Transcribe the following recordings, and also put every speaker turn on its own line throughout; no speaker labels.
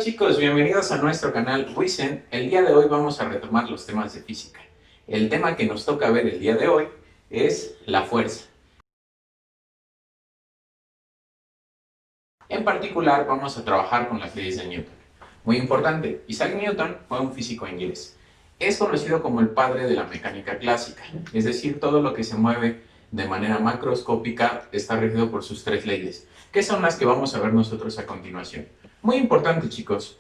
chicos? Bienvenidos a nuestro canal Wisen. El día de hoy vamos a retomar los temas de física. El tema que nos toca ver el día de hoy es la fuerza. En particular vamos a trabajar con las leyes de Newton. Muy importante, Isaac Newton fue un físico inglés. Es conocido como el padre de la mecánica clásica, es decir, todo lo que se mueve de manera macroscópica está regido por sus tres leyes, que son las que vamos a ver nosotros a continuación. Muy importante, chicos.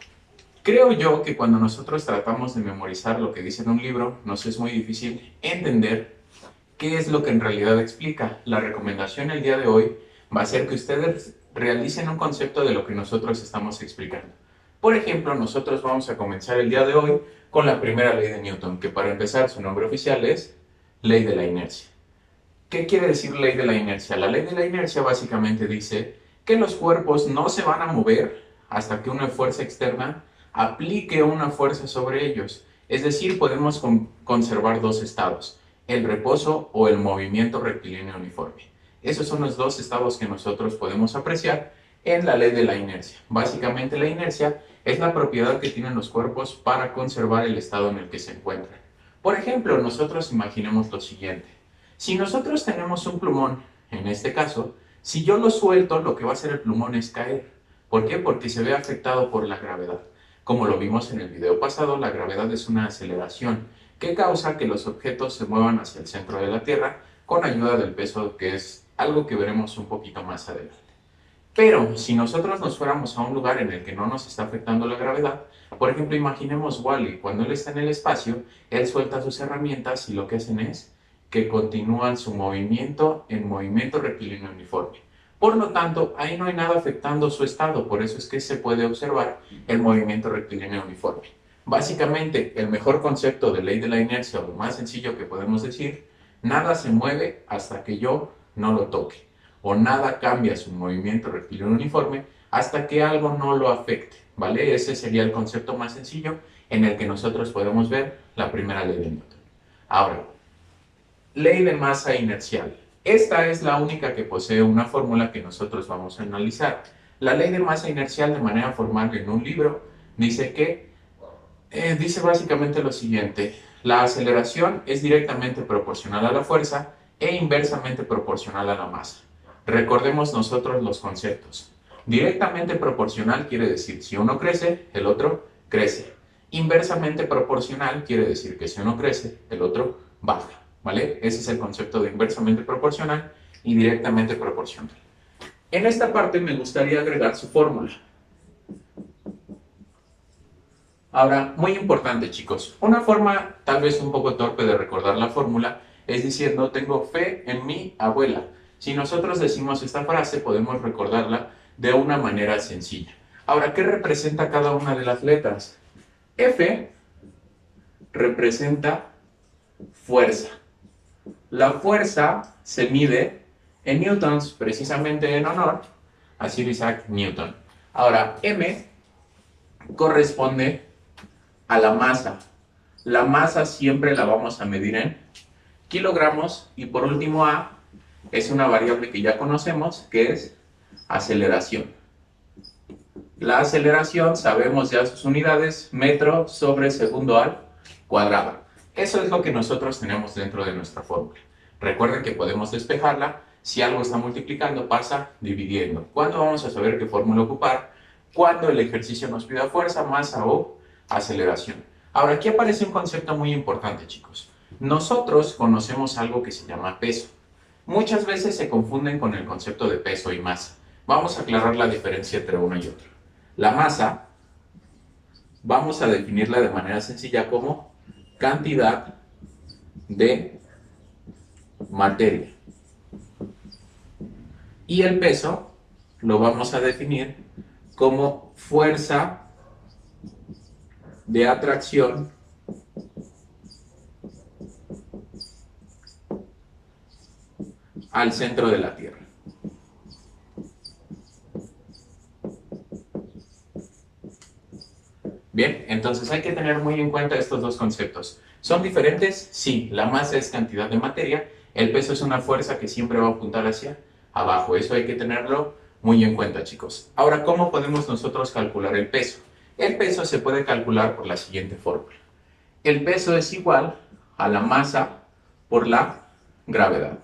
Creo yo que cuando nosotros tratamos de memorizar lo que dice en un libro, nos es muy difícil entender qué es lo que en realidad explica. La recomendación el día de hoy va a ser que ustedes realicen un concepto de lo que nosotros estamos explicando. Por ejemplo, nosotros vamos a comenzar el día de hoy con la primera ley de Newton, que para empezar su nombre oficial es ley de la inercia. ¿Qué quiere decir ley de la inercia? La ley de la inercia básicamente dice que los cuerpos no se van a mover hasta que una fuerza externa aplique una fuerza sobre ellos. Es decir, podemos conservar dos estados, el reposo o el movimiento rectilíneo uniforme. Esos son los dos estados que nosotros podemos apreciar en la ley de la inercia. Básicamente la inercia es la propiedad que tienen los cuerpos para conservar el estado en el que se encuentran. Por ejemplo, nosotros imaginemos lo siguiente. Si nosotros tenemos un plumón, en este caso, si yo lo suelto, lo que va a hacer el plumón es caer. ¿Por qué? Porque se ve afectado por la gravedad. Como lo vimos en el video pasado, la gravedad es una aceleración que causa que los objetos se muevan hacia el centro de la Tierra con ayuda del peso, que es algo que veremos un poquito más adelante. Pero si nosotros nos fuéramos a un lugar en el que no nos está afectando la gravedad, por ejemplo, imaginemos Wall-E, cuando él está en el espacio, él suelta sus herramientas y lo que hacen es que continúan su movimiento en movimiento rectilíneo uniforme. Por lo tanto, ahí no hay nada afectando su estado, por eso es que se puede observar el movimiento rectilíneo uniforme. Básicamente, el mejor concepto de ley de la inercia, o lo más sencillo que podemos decir, nada se mueve hasta que yo no lo toque, o nada cambia su movimiento rectilíneo uniforme hasta que algo no lo afecte, ¿vale? Ese sería el concepto más sencillo en el que nosotros podemos ver la primera ley de Newton. Ahora, ley de masa inercial. Esta es la única que posee una fórmula que nosotros vamos a analizar. La ley de masa inercial, de manera formal en un libro, dice básicamente lo siguiente: la aceleración es directamente proporcional a la fuerza e inversamente proporcional a la masa. Recordemos nosotros los conceptos. Directamente proporcional quiere decir si uno crece, el otro crece. Inversamente proporcional quiere decir que si uno crece, el otro baja. ¿Vale? Ese es el concepto de inversamente proporcional y directamente proporcional. En esta parte me gustaría agregar su fórmula. Ahora, muy importante, chicos, una forma tal vez un poco torpe de recordar la fórmula es diciendo tengo fe en mi abuela. Si nosotros decimos esta frase, podemos recordarla de una manera sencilla. Ahora, ¿qué representa cada una de las letras? F representa fuerza. La fuerza se mide en newtons, precisamente en honor a Sir Isaac Newton. Ahora, M corresponde a la masa. La masa siempre la vamos a medir en kilogramos. Y por último, A es una variable que ya conocemos, que es aceleración. La aceleración, sabemos ya sus unidades, metro sobre segundo al cuadrado. Eso es lo que nosotros tenemos dentro de nuestra fórmula. Recuerden que podemos despejarla. Si algo está multiplicando, pasa dividiendo. ¿Cuándo vamos a saber qué fórmula ocupar? Cuando el ejercicio nos pida fuerza, masa o aceleración. Ahora, aquí aparece un concepto muy importante, chicos. Nosotros conocemos algo que se llama peso. Muchas veces se confunden con el concepto de peso y masa. Vamos a aclarar la diferencia entre una y otra. La masa, vamos a definirla de manera sencilla como cantidad de materia. Y el peso lo vamos a definir como fuerza de atracción al centro de la Tierra. Bien, entonces hay que tener muy en cuenta estos dos conceptos. ¿Son diferentes? Sí, la masa es cantidad de materia, el peso es una fuerza que siempre va a apuntar hacia abajo. Eso hay que tenerlo muy en cuenta, chicos. Ahora, ¿cómo podemos nosotros calcular el peso? El peso se puede calcular por la siguiente fórmula. El peso es igual a la masa por la gravedad.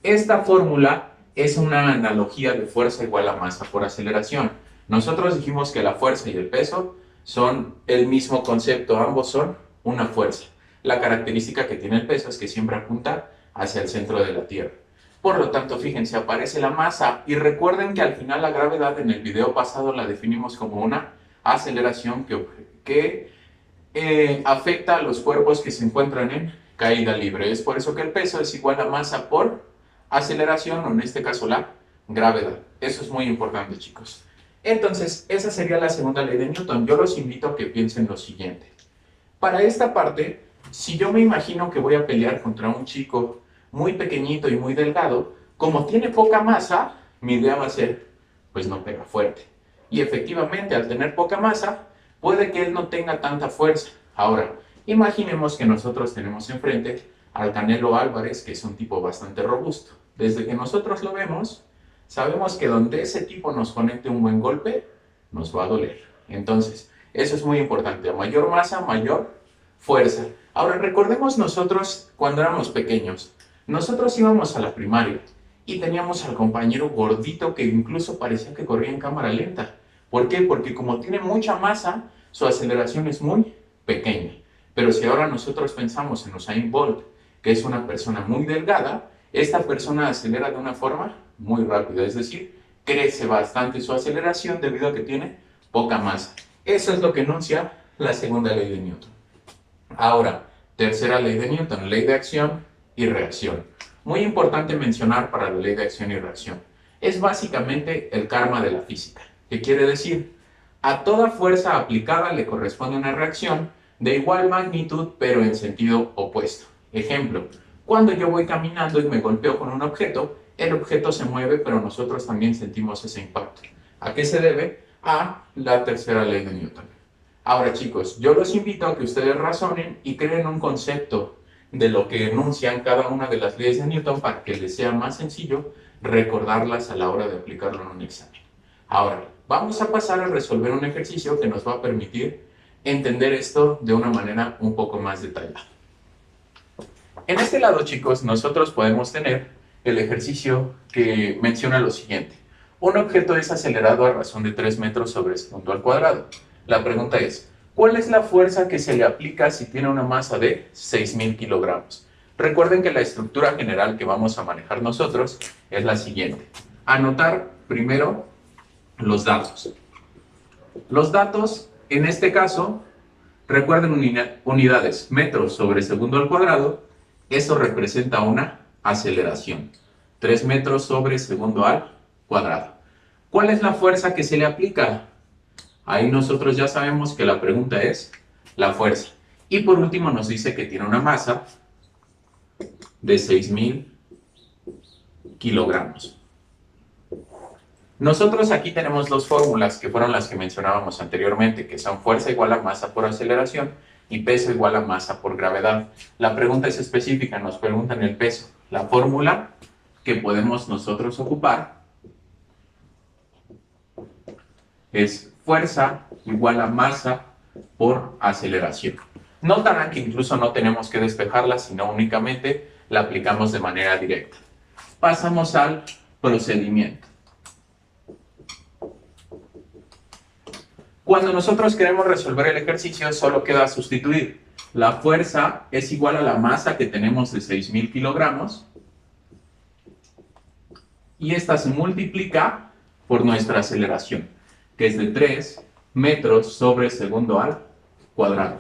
Esta fórmula es una analogía de fuerza igual a masa por aceleración. Nosotros dijimos que la fuerza y el peso son el mismo concepto, ambos son una fuerza. La característica que tiene el peso es que siempre apunta hacia el centro de la Tierra. Por lo tanto, fíjense, aparece la masa y recuerden que al final la gravedad en el video pasado la definimos como una aceleración que afecta a los cuerpos que se encuentran en caída libre. Es por eso que el peso es igual a masa por aceleración, o en este caso la gravedad. Eso es muy importante, chicos. Entonces, esa sería la segunda ley de Newton. Yo los invito a que piensen lo siguiente. Para esta parte, si yo me imagino que voy a pelear contra un chico muy pequeñito y muy delgado, como tiene poca masa, mi idea va a ser, pues no pega fuerte. Y efectivamente, al tener poca masa, puede que él no tenga tanta fuerza. Ahora, imaginemos que nosotros tenemos enfrente al Canelo Álvarez, que es un tipo bastante robusto. Desde que nosotros lo vemos, sabemos que donde ese tipo nos conecte un buen golpe, nos va a doler. Entonces, eso es muy importante. A mayor masa, mayor fuerza. Ahora, recordemos nosotros cuando éramos pequeños. Nosotros íbamos a la primaria y teníamos al compañero gordito que incluso parecía que corría en cámara lenta. ¿Por qué? Porque como tiene mucha masa, su aceleración es muy pequeña. Pero si ahora nosotros pensamos en Usain Bolt, que es una persona muy delgada, esta persona acelera de una forma muy rápida, es decir, crece bastante su aceleración debido a que tiene poca masa. Eso es lo que enuncia la segunda ley de Newton. Ahora, tercera ley de Newton, ley de acción y reacción. Muy importante mencionar para la ley de acción y reacción. Es básicamente el karma de la física. ¿Qué quiere decir? A toda fuerza aplicada le corresponde una reacción de igual magnitud, pero en sentido opuesto. Ejemplo, cuando yo voy caminando y me golpeo con un objeto, el objeto se mueve, pero nosotros también sentimos ese impacto. ¿A qué se debe? A la tercera ley de Newton. Ahora, chicos, yo los invito a que ustedes razonen y creen un concepto de lo que enuncian cada una de las leyes de Newton para que les sea más sencillo recordarlas a la hora de aplicarlo en un examen. Ahora, vamos a pasar a resolver un ejercicio que nos va a permitir entender esto de una manera un poco más detallada. En este lado, chicos, nosotros podemos tener el ejercicio que menciona lo siguiente. Un objeto es acelerado a razón de 3 metros sobre segundo al cuadrado. La pregunta es, ¿cuál es la fuerza que se le aplica si tiene una masa de 6.000 kilogramos? Recuerden que la estructura general que vamos a manejar nosotros es la siguiente. Anotar primero los datos. Los datos, en este caso, recuerden unidades, metros sobre segundo al cuadrado, eso representa una aceleración. 3 metros sobre segundo al cuadrado. ¿Cuál es la fuerza que se le aplica? Ahí nosotros ya sabemos que la pregunta es la fuerza. Y por último nos dice que tiene una masa de 6.000 kilogramos. Nosotros aquí tenemos dos fórmulas que fueron las que mencionábamos anteriormente, que son fuerza igual a masa por aceleración y peso igual a masa por gravedad. La pregunta es específica, nos preguntan el peso. La fórmula que podemos nosotros ocupar es fuerza igual a masa por aceleración. Notarán que incluso no tenemos que despejarla, sino únicamente la aplicamos de manera directa. Pasamos al procedimiento. Cuando nosotros queremos resolver el ejercicio, solo queda sustituir. La fuerza es igual a la masa que tenemos de 6.000 kilogramos y esta se multiplica por nuestra aceleración, que es de 3 metros sobre segundo al cuadrado.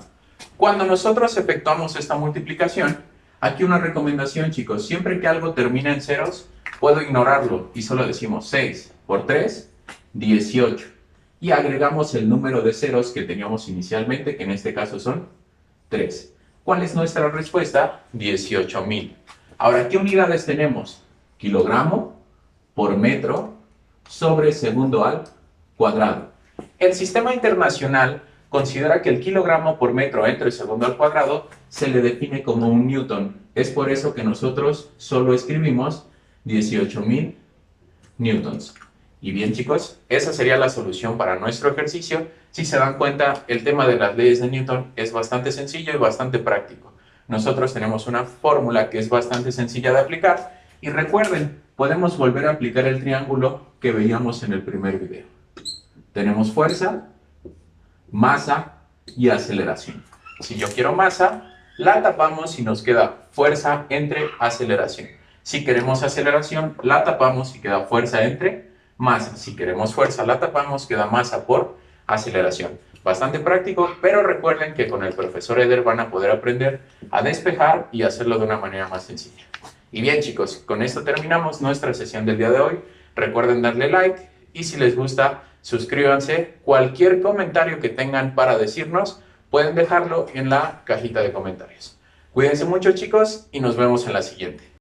Cuando nosotros efectuamos esta multiplicación, aquí una recomendación, chicos, siempre que algo termina en ceros, puedo ignorarlo y solo decimos 6 por 3, 18. Y agregamos el número de ceros que teníamos inicialmente, que en este caso son 3. ¿Cuál es nuestra respuesta? 18.000. Ahora, ¿qué unidades tenemos? Kilogramo por metro sobre segundo al cuadrado. El sistema internacional considera que el kilogramo por metro entre segundo al cuadrado se le define como un newton. Es por eso que nosotros solo escribimos 18.000 newtons. Y bien chicos, esa sería la solución para nuestro ejercicio. Si se dan cuenta, el tema de las leyes de Newton es bastante sencillo y bastante práctico. Nosotros tenemos una fórmula que es bastante sencilla de aplicar. Y recuerden, podemos volver a aplicar el triángulo que veíamos en el primer video. Tenemos fuerza, masa y aceleración. Si yo quiero masa, la tapamos y nos queda fuerza entre aceleración. Si queremos aceleración, la tapamos y queda fuerza entre masa. Si queremos fuerza, la tapamos, queda masa por aceleración. Bastante práctico, pero recuerden que con el profesor Eder van a poder aprender a despejar y hacerlo de una manera más sencilla. Y bien chicos, con esto terminamos nuestra sesión del día de hoy. Recuerden darle like y si les gusta, suscríbanse. Cualquier comentario que tengan para decirnos, pueden dejarlo en la cajita de comentarios. Cuídense mucho chicos y nos vemos en la siguiente.